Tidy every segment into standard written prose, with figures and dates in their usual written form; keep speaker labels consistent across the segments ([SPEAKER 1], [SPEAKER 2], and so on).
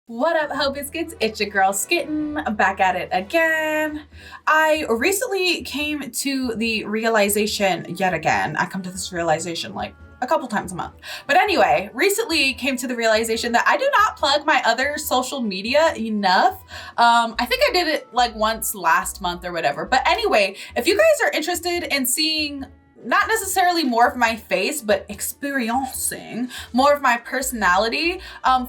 [SPEAKER 1] What up, Ho Biscuits? It's your girl Skitten, back at it again. I recently came to the realization yet again. I come to this realization like a couple times a month. But anyway, recently came to the realization that I do not plug my other social media enough. I think I did it like once last month or whatever. But anyway, if you guys are interested in seeing not necessarily more of my face, but experiencing more of my personality,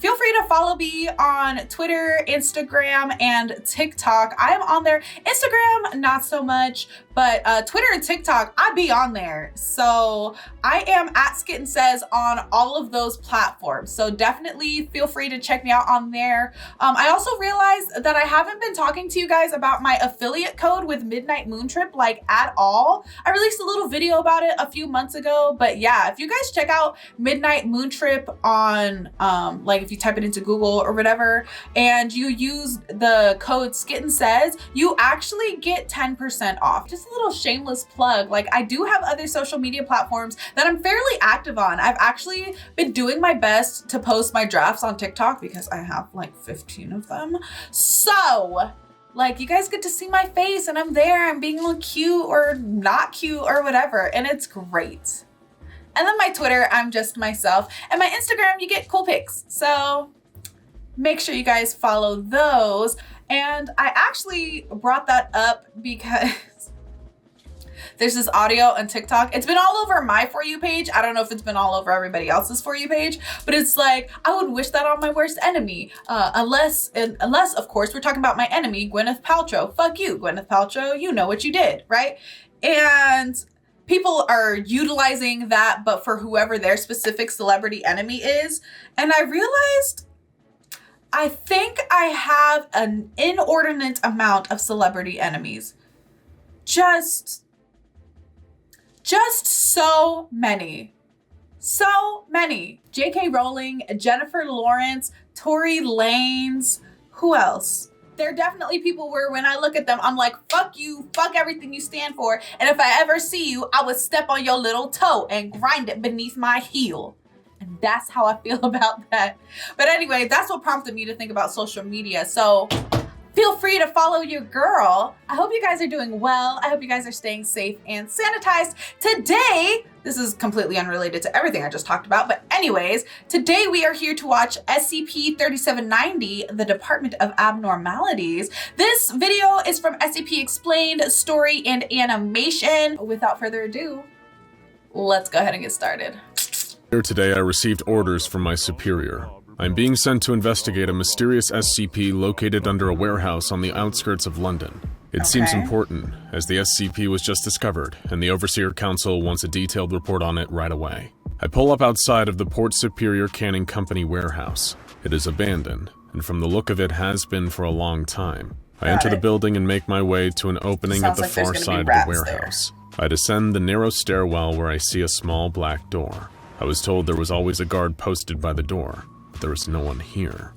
[SPEAKER 1] feel free to follow me on Twitter, Instagram, and TikTok. I am on there. Instagram, not so much, but Twitter and TikTok, I be on there. So I am at SkittenSays on all of those platforms. So definitely feel free to check me out on there. I also realized that I haven't been talking to you guys about my affiliate code with Midnight Moon Trip like at all. I released a little video about it a few months ago, but yeah, if you guys check out Midnight Moon Trip on like if you type it into Google or whatever and you use the code SkittenSays, you actually get 10% off. Just a little shameless plug. Like, I do have other social media platforms that I'm fairly active on. I've actually been doing my best to post my drafts on TikTok because I have like 15 of them. So like, you guys get to see my face and I'm there, I'm being all cute or not cute or whatever, and it's great. And then my Twitter, I'm just myself, and my Instagram, you get cool pics. So make sure you guys follow those. And I actually brought that up because there's this audio on TikTok. It's been all over my For You page. I don't know if it's been all over everybody else's For You page, but it's like, I would wish that on my worst enemy. Unless, of course, we're talking about my enemy, Gwyneth Paltrow. Fuck you, Gwyneth Paltrow. You know what you did, right? And people are utilizing that, but for whoever their specific celebrity enemy is. And I realized, I think I have an inordinate amount of celebrity enemies. Just so many. So many. J.K. Rowling, Jennifer Lawrence, Tory Lanez, who else? There are definitely people where when I look at them, I'm like, fuck you, fuck everything you stand for. And if I ever see you, I would step on your little toe and grind it beneath my heel. And that's how I feel about that. But anyway, that's what prompted me to think about social media. So feel free to follow your girl. I hope you guys are doing well. I hope you guys are staying safe and sanitized. Today, this is completely unrelated to everything I just talked about, but anyways, today we are here to watch SCP-3790, the Department of Abnormalities. This video is from SCP Explained, Story, and Animation. Without further ado, let's go ahead and get started.
[SPEAKER 2] Here today, I received orders from my superior. I'm being sent to investigate a mysterious SCP located under a warehouse on the outskirts of London. It seems important, as the SCP was just discovered, and the Overseer Council wants a detailed report on it right away. I pull up outside of the Port Superior Canning Company warehouse. It is abandoned, and from the look of it has been for a long time. I enter the building and make my way to an opening at the far side of the warehouse. I descend the narrow stairwell where I see a small black door. I was told there was always a guard posted by the door. There is no one here.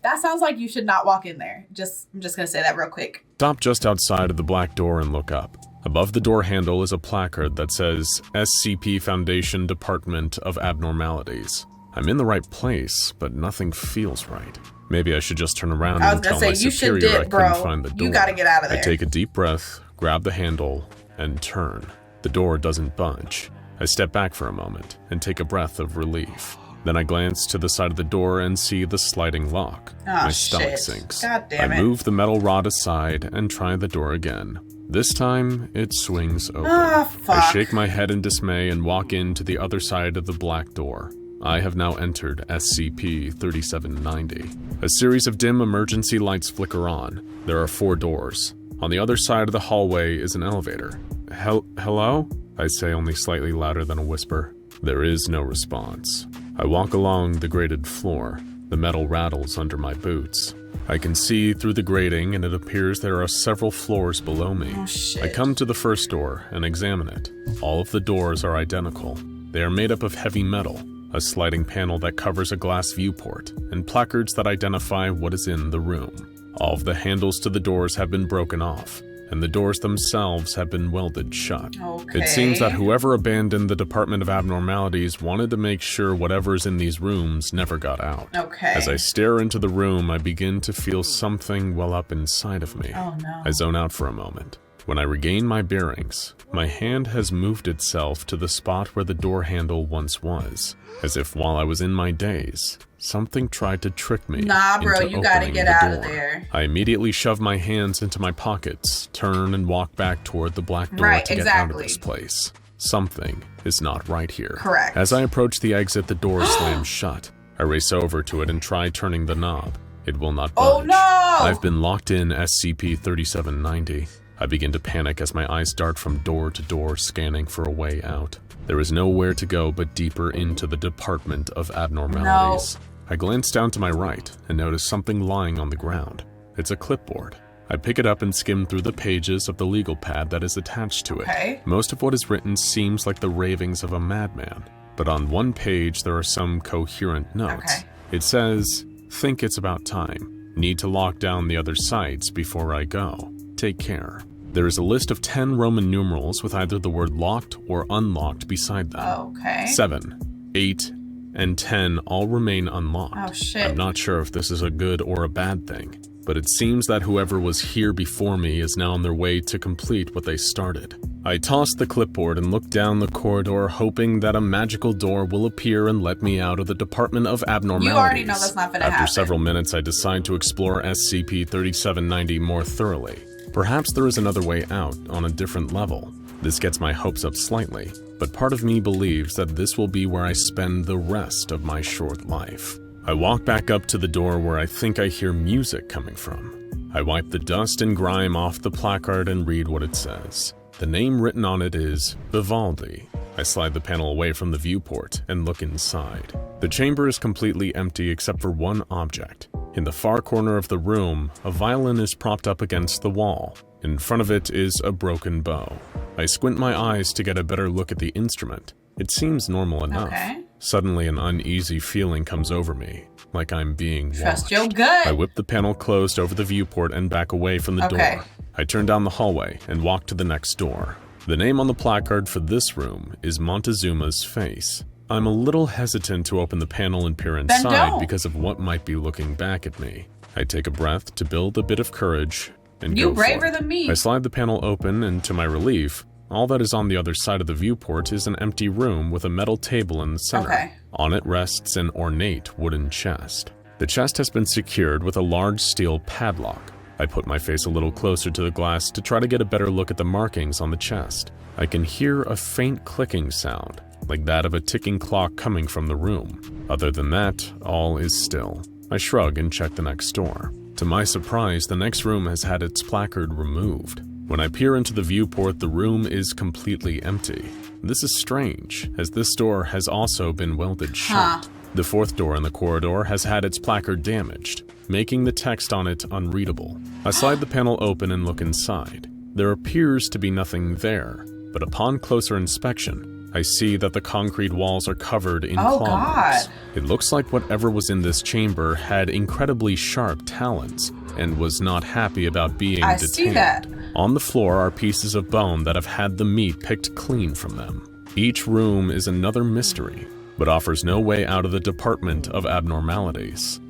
[SPEAKER 1] That sounds like you should not walk in there. I'm just gonna say that real quick.
[SPEAKER 2] Stop just outside of the black door and look up. Above the door handle is a placard that says SCP Foundation Department of Abnormalities. I'm in the right place, but nothing feels right. Maybe I should just turn around and tell my superior I couldn't find the door.
[SPEAKER 1] You gotta get out of there.
[SPEAKER 2] I take a deep breath, grab the handle, and turn. The door doesn't budge. I step back for a moment and take a breath of relief. Then I glance to the side of the door and see the sliding lock. My stomach sinks.
[SPEAKER 1] God damn it.
[SPEAKER 2] I move the metal rod aside and try the door again. This time, it swings open.
[SPEAKER 1] Fuck.
[SPEAKER 2] I shake my head in dismay and walk into the other side of the black door. I have now entered SCP-3790. A series of dim emergency lights flicker on. There are 4 doors. On the other side of the hallway is an elevator. Hello? I say, only slightly louder than a whisper. There is no response. I walk along the grated floor. The metal rattles under my boots. I can see through the grating, and it appears there are several floors below me. I come to the first door and examine it. All of the doors are identical. They are made up of heavy metal, a sliding panel that covers a glass viewport, and placards that identify what is in the room. All of the handles to the doors have been broken off. and the doors themselves have been welded shut.
[SPEAKER 1] Okay.
[SPEAKER 2] It seems that whoever abandoned the Department of Abnormalities wanted to make sure whatever's in these rooms never got out.
[SPEAKER 1] Okay.
[SPEAKER 2] As I stare into the room, I begin to feel something well up inside of me.
[SPEAKER 1] Oh no.
[SPEAKER 2] I zone out for a moment. When I regain my bearings, my hand has moved itself to the spot where the door handle once was, as if while I was in my daze, something tried to trick me.
[SPEAKER 1] Nah, bro, you gotta get out of there.
[SPEAKER 2] I immediately shove my hands into my pockets, turn and walk back toward the black door to get out of this place. Something is not right here.
[SPEAKER 1] Correct.
[SPEAKER 2] As I approach the exit, the door slams shut. I race over to it and try turning the knob. It will not budge.
[SPEAKER 1] Oh no!
[SPEAKER 2] I've been locked in SCP-3790. I begin to panic as my eyes dart from door to door, scanning for a way out. There is nowhere to go but deeper into the Department of Abnormalities. No. I glance down to my right and notice something lying on the ground. It's a clipboard. I pick it up and skim through the pages of the legal pad that is attached to it. Most of what is written seems like the ravings of a madman, but on one page there are some coherent notes. It says, "Think it's about time. Need to lock down the other sites before I go. Take care." There is a list of 10 Roman numerals with either the word locked or unlocked beside them. 7, 8, and 10 all remain unlocked.
[SPEAKER 1] Oh shit.
[SPEAKER 2] I'm not sure if this is a good or a bad thing, but it seems that whoever was here before me is now on their way to complete what they started. I toss the clipboard and look down the corridor, hoping that a magical door will appear and let me out of the Department of Abnormalities.
[SPEAKER 1] You already know that's not gonna happen.
[SPEAKER 2] After several minutes, I decide to explore SCP-3790 more thoroughly. Perhaps there is another way out on a different level. This gets my hopes up slightly, but part of me believes that this will be where I spend the rest of my short life. I walk back up to the door where I think I hear music coming from. I wipe the dust and grime off the placard and read what it says. The name written on it is Vivaldi. I slide the panel away from the viewport and look inside. The chamber is completely empty except for one object. In the far corner of the room, a violin is propped up against the wall. In front of it is a broken bow. I squint my eyes to get a better look at the instrument. It seems normal enough. Suddenly, an uneasy feeling comes over me, like I'm being watched.
[SPEAKER 1] Trust your gut.
[SPEAKER 2] I whip the panel closed over the viewport and back away from the door. I turn down the hallway and walk to the next door. The name on the placard for this room is Montezuma's Face. I'm a little hesitant to open the panel and peer inside because of what might be looking back at me. I take a breath to build a bit of courage and go for it.
[SPEAKER 1] You braver than me.
[SPEAKER 2] I slide the panel open, and to my relief, all that is on the other side of the viewport is an empty room with a metal table in the center. On it rests an ornate wooden chest. The chest has been secured with a large steel padlock. I put my face a little closer to the glass to try to get a better look at the markings on the chest. I can hear a faint clicking sound, like that of a ticking clock coming from the room. Other than that, all is still. I shrug and check the next door. To my surprise, the next room has had its placard removed. When I peer into the viewport, the room is completely empty. This is strange, as this door has also been welded shut. The fourth door in the corridor has had its placard damaged, making the text on it unreadable. I slide the panel open and look inside. There appears to be nothing there, but upon closer inspection, I see that the concrete walls are covered in claw marks. It looks like whatever was in this chamber had incredibly sharp talons and was not happy about being detained.
[SPEAKER 1] See that.
[SPEAKER 2] On the floor are pieces of bone that have had the meat picked clean from them. Each room is another mystery, but offers no way out of the Department of Abnormalities.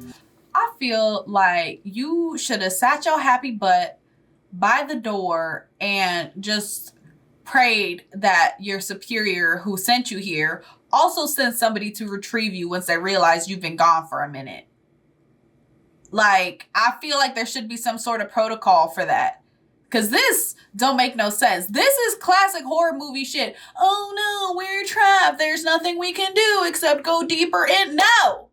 [SPEAKER 1] I feel like you should have sat your happy butt by the door and just prayed that your superior who sent you here also sent somebody to retrieve you once they realize you've been gone for a minute. Like, I feel like there should be some sort of protocol for that. Because this don't make no sense. This is classic horror movie shit. Oh no, we're trapped. There's nothing we can do except go deeper in. No!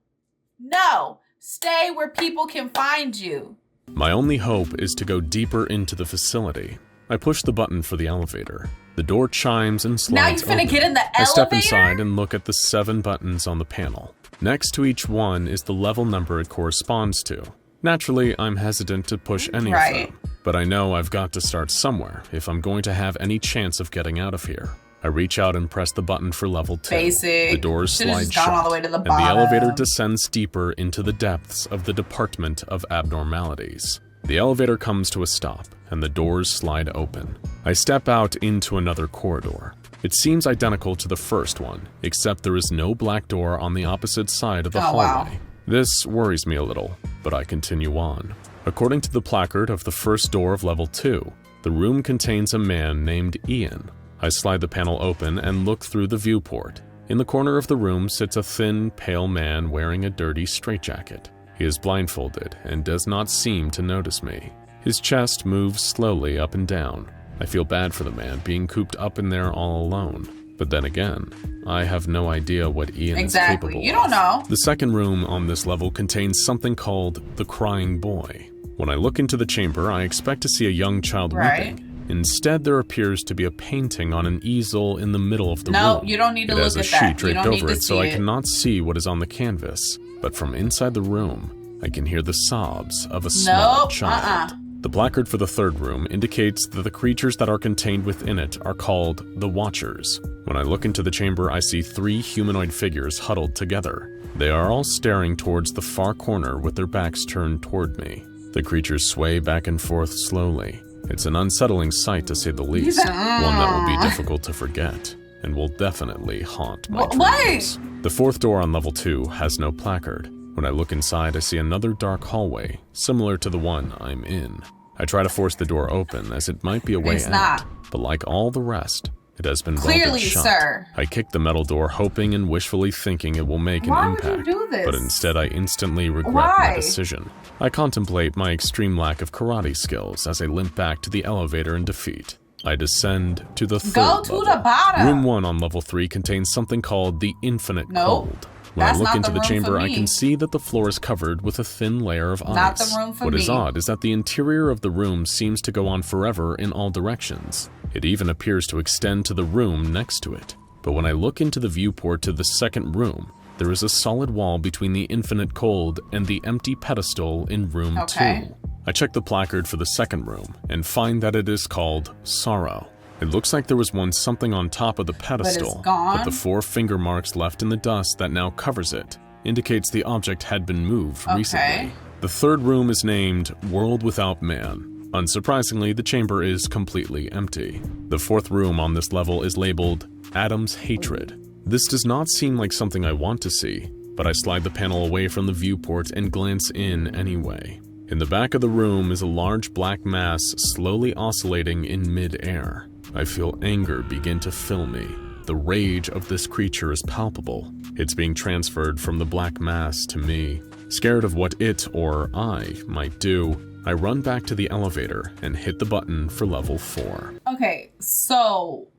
[SPEAKER 1] No! Stay where people can find you.
[SPEAKER 2] My only hope is to go deeper into the facility. I push the button for the elevator. The door chimes and slides open.
[SPEAKER 1] Now you finna get in the elevator?
[SPEAKER 2] I step inside and look at the 7 buttons on the panel. Next to each one is the level number it corresponds to. Naturally, I'm hesitant to push any of them, but I know I've got to start somewhere if I'm going to have any chance of getting out of here. I reach out and press the button for level 2.
[SPEAKER 1] Basic.
[SPEAKER 2] The doors slide shut,
[SPEAKER 1] all the way to the
[SPEAKER 2] and the elevator descends deeper into the depths of the Department of Abnormalities. The elevator comes to a stop, and the doors slide open. I step out into another corridor. It seems identical to the first one, except there is no black door on the opposite side of the hallway.
[SPEAKER 1] Wow.
[SPEAKER 2] This worries me a little, but I continue on. According to the placard of the first door of level 2, the room contains a man named Ian. I slide the panel open and look through the viewport. In the corner of the room sits a thin, pale man wearing a dirty straitjacket. He is blindfolded and does not seem to notice me. His chest moves slowly up and down. I feel bad for the man being cooped up in there all alone. But then again, I have no idea what Ian is capable of.
[SPEAKER 1] You don't know.
[SPEAKER 2] The second room on this level contains something called the Crying Boy. When I look into the chamber, I expect to see a young child weeping. Instead, there appears to be a painting on an easel in the middle of the room.
[SPEAKER 1] No, you don't need to look at that.
[SPEAKER 2] It has a sheet draped over it, so I cannot see what is on the canvas. But from inside the room, I can hear the sobs of a small child. The placard for the third room indicates that the creatures that are contained within it are called the Watchers. When I look into the chamber, I see 3 humanoid figures huddled together. They are all staring towards the far corner with their backs turned toward me. The creatures sway back and forth slowly. It's an unsettling sight to say the least, one that will be difficult to forget, and will definitely haunt my dreams. The fourth door on level 2 has no placard. When I look inside, I see another dark hallway, similar to the one I'm in. I try to force the door open, as it might be a way out, but like all the rest, it has been welded shut.
[SPEAKER 1] Sir.
[SPEAKER 2] I kick the metal door, hoping and wishfully thinking it will make an impact, but instead I instantly regret my decision. I contemplate my extreme lack of karate skills as I limp back to the elevator in defeat. I descend to the third level.
[SPEAKER 1] The bottom.
[SPEAKER 2] Room 1 on level 3 contains something called the Infinite Cold. When I look into the chamber, I can see that the floor is covered with a thin layer of ice.
[SPEAKER 1] Not the room for me.
[SPEAKER 2] What is odd is that the interior of the room seems to go on forever in all directions. It even appears to extend to the room next to it. But when I look into the viewport to the second room, there is a solid wall between the Infinite Cold and the empty pedestal in room 2. I check the placard for the second room and find that it is called Sorrow. It looks like there was once something on top of the pedestal, but the 4 finger marks left in the dust that now covers it indicates the object had been moved recently. The third room is named World Without Man. Unsurprisingly, the chamber is completely empty. The fourth room on this level is labeled Adam's Hatred. This does not seem like something I want to see, but I slide the panel away from the viewport and glance in anyway. In the back of the room is a large black mass slowly oscillating in mid-air. I feel anger begin to fill me. The rage of this creature is palpable. It's being transferred from the black mass to me. Scared of what it or I might do, I run back to the elevator and hit the button for level 4.
[SPEAKER 1] Okay, so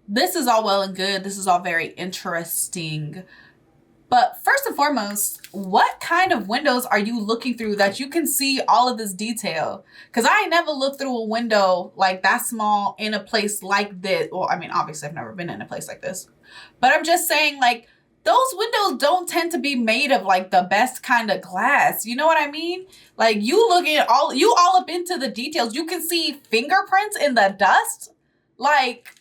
[SPEAKER 1] this is all well and good. This is all very interesting. But first and foremost, what kind of windows are you looking through that you can see all of this detail? Because I ain't never looked through a window like that small in a place like this. Well, I mean, obviously I've never been in a place like this. But I'm just saying, like, those windows don't tend to be made of like the best kind of glass. You know what I mean? Like, you look at all up into the details. You can see fingerprints in the dust. Like,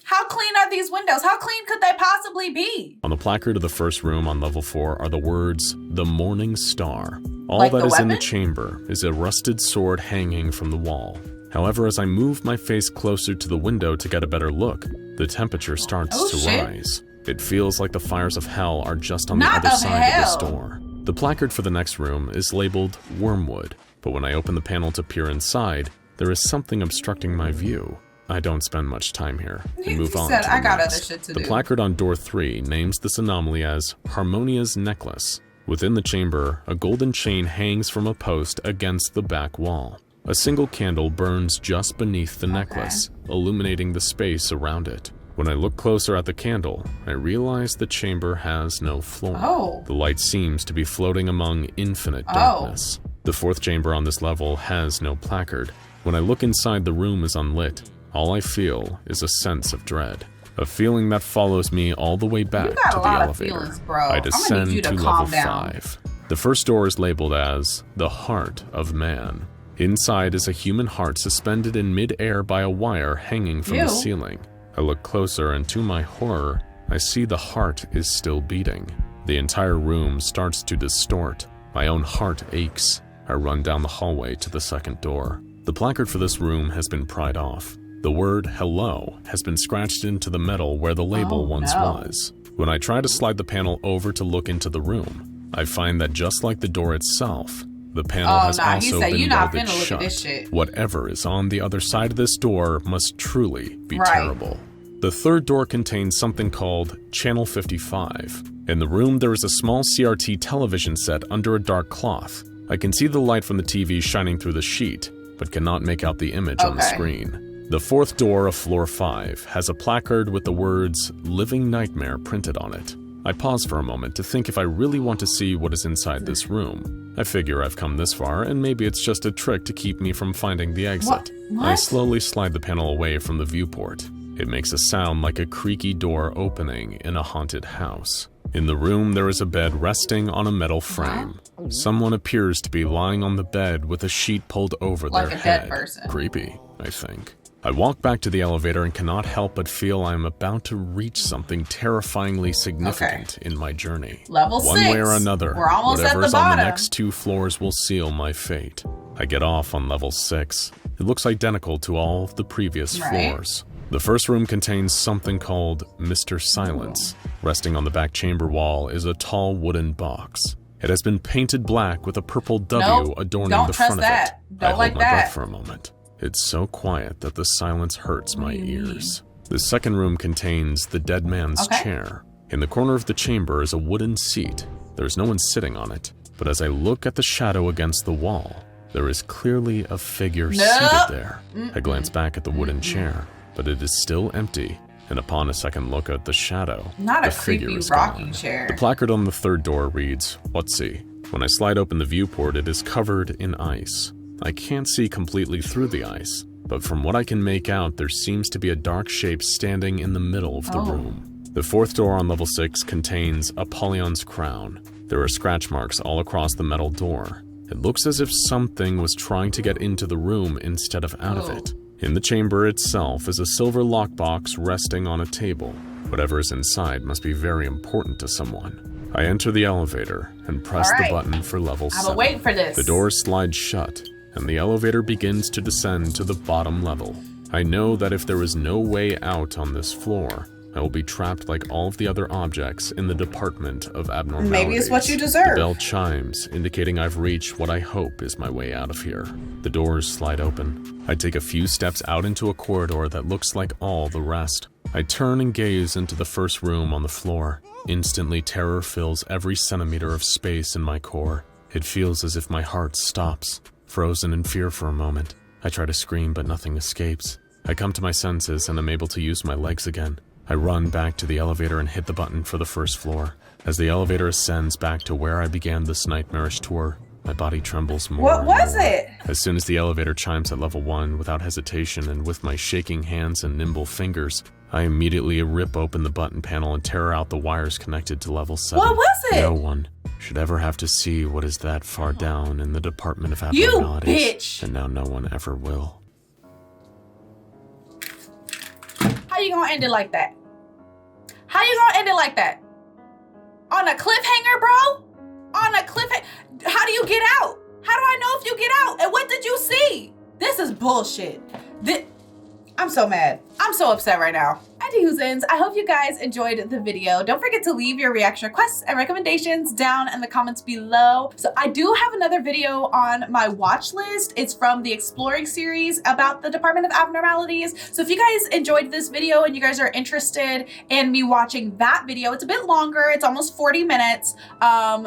[SPEAKER 1] how clean are these windows? How clean could they possibly be?
[SPEAKER 2] On the placard of the first room on level 4 are the words, "The Morning Star." All
[SPEAKER 1] like
[SPEAKER 2] that is in the chamber is a rusted sword hanging from the wall. However, as I move my face closer to the window to get a better look, the temperature starts to rise. It feels like the fires of hell are just on the other side of this door. The placard for the next room is labeled Wormwood, but when I open the panel to peer inside, there is something obstructing my view. I don't spend much time here and move on to the
[SPEAKER 1] I got
[SPEAKER 2] next.
[SPEAKER 1] other shit to
[SPEAKER 2] The
[SPEAKER 1] do.
[SPEAKER 2] placard on door 3 names this anomaly as Harmonia's Necklace. Within the chamber, a golden chain hangs from a post against the back wall. A single candle burns just beneath the necklace, illuminating the space around it. When I look closer at the candle, I realize the chamber has no floor. The light seems to be floating among infinite darkness. The fourth chamber on this level has no placard. When I look inside, the room is unlit. All I feel is a sense of dread, a feeling that follows me all the way back to the elevator. I descend to level 5. The first door is labeled as the Heart of Man. Inside is a human heart suspended in mid-air by a wire hanging from the ceiling. I look closer and to my horror, I see the heart is still beating. The entire room starts to distort. My own heart aches. I run down the hallway to the second door. The placard for this room has been pried off. The word hello has been scratched into the metal where the label once was. When I try to slide the panel over to look into the room, I find that just like the door itself, the panel has also been welded shut. Whatever is on the other side of this door must truly be terrible. The third door contains something called Channel 55. In the room, there is a small CRT television set under a dark cloth. I can see the light from the TV shining through the sheet, but cannot make out the image on the screen. The fourth door of floor 5 has a placard with the words Living Nightmare printed on it. I pause for a moment to think if I really want to see what is inside this room. I figure I've come this far and maybe it's just a trick to keep me from finding the exit. I slowly slide the panel away from the viewport. It makes a sound like a creaky door opening in a haunted house. In the room, there is a bed resting on a metal frame. Someone appears to be lying on the bed with a sheet pulled over their head. Creepy, I think. I walk back to the elevator and cannot help but feel I am about to reach something terrifyingly significant in my journey.
[SPEAKER 1] Level 6.
[SPEAKER 2] One way or another,
[SPEAKER 1] We're almost
[SPEAKER 2] whatever
[SPEAKER 1] at
[SPEAKER 2] is
[SPEAKER 1] the
[SPEAKER 2] on
[SPEAKER 1] bottom.
[SPEAKER 2] the next 2 floors will seal my fate. I get off on level 6. It looks identical to all of the previous floors. The first room contains something called Mr. Silence. Resting on the back chamber wall is a tall wooden box. It has been painted black with a purple W adorning the front of it. I hold my breath for a moment. It's so quiet that the silence hurts my ears. The second room contains the dead man's chair. In the corner of the chamber is a wooden seat. There's no one sitting on it, but as I look at the shadow against the wall, there is clearly a figure seated there. I glance back at the wooden chair, but it is still empty, and upon a second look at the shadow, the figure is gone. The placard on the third door reads, "Whatsy?" When I slide open the viewport, it is covered in ice. I can't see completely through the ice, but from what I can make out, there seems to be a dark shape standing in the middle of the room. The fourth door on level 6 contains Apollyon's crown. There are scratch marks all across the metal door. It looks as if something was trying to get into the room instead of out of it. In the chamber itself is a silver lockbox resting on a table. Whatever is inside must be very important to someone. I enter the elevator and press the button for level 7.
[SPEAKER 1] I'm waiting for this.
[SPEAKER 2] The doors slide shut, and the elevator begins to descend to the bottom level. I know that if there is no way out on this floor, I will be trapped like all of the other objects in the Department of Abnormalities.
[SPEAKER 1] Maybe it's what you deserve.
[SPEAKER 2] The bell chimes, indicating I've reached what I hope is my way out of here. The doors slide open. I take a few steps out into a corridor that looks like all the rest. I turn and gaze into the first room on the floor. Instantly, terror fills every centimeter of space in my core. It feels as if my heart stops. Frozen in fear for a moment, I try to scream, but nothing escapes. I come to my senses and am able to use my legs again. I run back to the elevator and hit the button for the first floor. As the elevator ascends back to where I began this nightmarish tour, my body trembles more.
[SPEAKER 1] What was it?
[SPEAKER 2] As soon as the elevator chimes at level 1, without hesitation and with my shaking hands and nimble fingers, I immediately rip open the button panel and tear out the wires connected to level 7.
[SPEAKER 1] What was it?
[SPEAKER 2] No one should ever have to see what is that far down in the Department of Abnormalities.
[SPEAKER 1] You bitch!
[SPEAKER 2] And now no one ever will.
[SPEAKER 1] How you gonna end it like that? How you gonna end it like that? On a cliffhanger, bro? On a cliffhanger? How do you get out? How do I know if you get out? And what did you see? This is bullshit. I'm so mad. I'm so upset right now. Anywhoosins, I hope you guys enjoyed the video. Don't forget to leave your reaction requests and recommendations down in the comments below. So I do have another video on my watch list. It's from the Exploring series about the Department of Abnormalities. So if you guys enjoyed this video and you guys are interested in me watching that video, it's a bit longer. It's almost 40 minutes.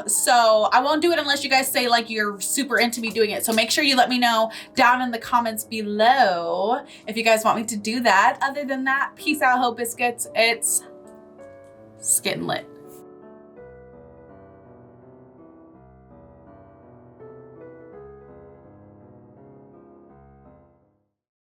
[SPEAKER 1] So I won't do it unless you guys say like you're super into me doing it. So make sure you let me know down in the comments below if you guys want me to do that. Other than that, peace out, Hope Biscuits. It's Skittin' Lit.